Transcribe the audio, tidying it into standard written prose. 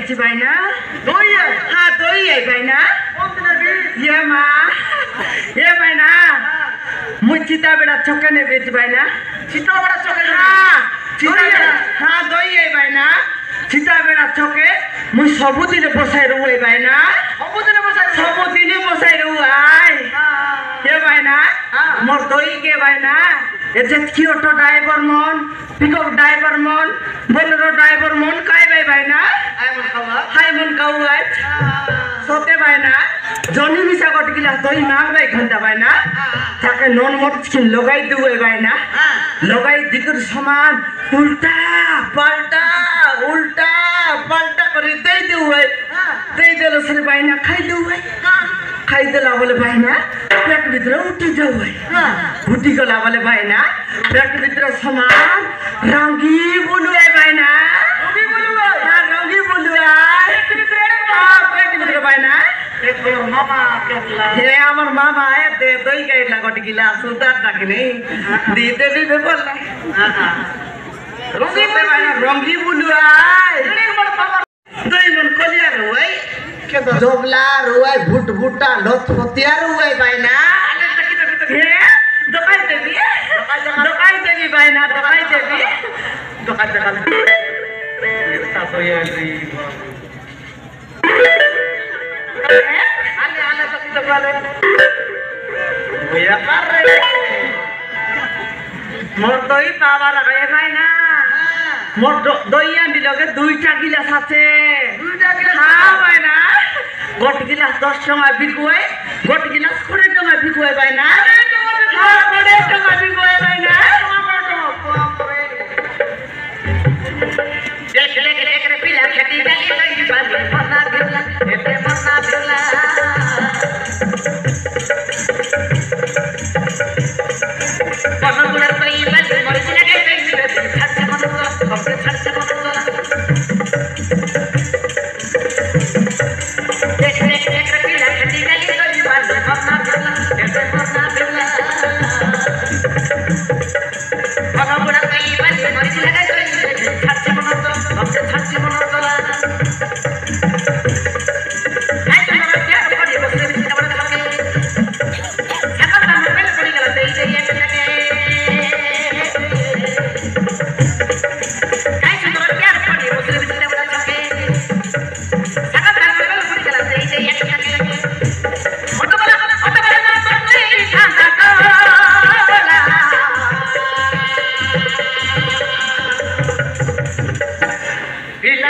बेची भाई ना दही है हाँ दही है भाई ना ये माँ ये भाई ना मुझ चिता बेड़ा चौके ने बेच भाई ना चिता बेड़ा चौके हाँ चिता बेड़ा हाँ दही है भाई ना चिता बेड़ा चौके मुझ सबुदिन बसाई रहूँ है भाई ना सबुदिन बसाई रहूँ आय ये भाई ना मोर दही के भाई ना ये जत्की ऑटो ड्राइवर मन पिकअप ड्राइवर मन बोलेरो ड्राइवर मन काय भाई ना हाय मन काऊ आज सोते भाई ना जनी मिसा कट गिलास दही मांग भाई घंटा भाई ना ताके नॉन मत स्किन लगाई दुए भाई ना लगाई दिकर सामान उल्टा पलटा करे दे दुए दे देलो सरे भाई ना खाई देला बोले भाई ना पेट भीतर उठी जाऊ उठी गला बोले भाई ना पेट भीतर सामान रंगी बोलू है भाई ना रंगी बोलू है पेट भीतर भाई ना हे আমার মামা এতে দই গাইলা গটি গিলাস সুদার টাকে নেই দিতে দিবে বললা রঙ্গি ভাই না রঙ্গি बोलू দই মন কলিয়া রই জবলা রুয়াই ভুট ভুটা লত ফতিয়া রুয়াই ভাই না দোকাই দেবি ভাই না দোকাই দেবি দোকাই তা তো এই আলে তো কি তো বলে ওয়া করে মোর দই পাওয়া লাগায় ভাই না মোর দই আনি লগে দুইটা গিলাস আছে হ্যাঁ ভাই না গোট গিলাস 10 টাকা বিকুয় গোট গিলাস 20 টাকা বিকুয় ভাই না হ্যাঁ 20 টাকা বিকুয় ভাই না দেখ রে পিলা খেতি গালি লই বাজি মনা দিলা এতে মনা দিলা পনগুলা কই বাজি মরিছি লাগে দেইবে ছাড়ছে মন সবকে ছাড়ছে মন দেখ রে পিলা খেতি গালি লই বাজি মনা দিলা এতে মনা দিলা পনগুলা কই বাজি মরিছি লাগে দেইবে ছাড়ছে মন সবকে ছাড়ছে মন তোলা আই তোমার কে পড়ি বসে বিছি আমরা থাকে এখন না মোবাইল পড়ি গেল দেই দেই এক লাগে আই তোমার কে পড়ি বসে বিছি আমরা থাকে এখন না মোবাইল পড়ি গেল দেই দেই এক লাগে অত বলা না পড়ি ঠান্ডা কোলা Bila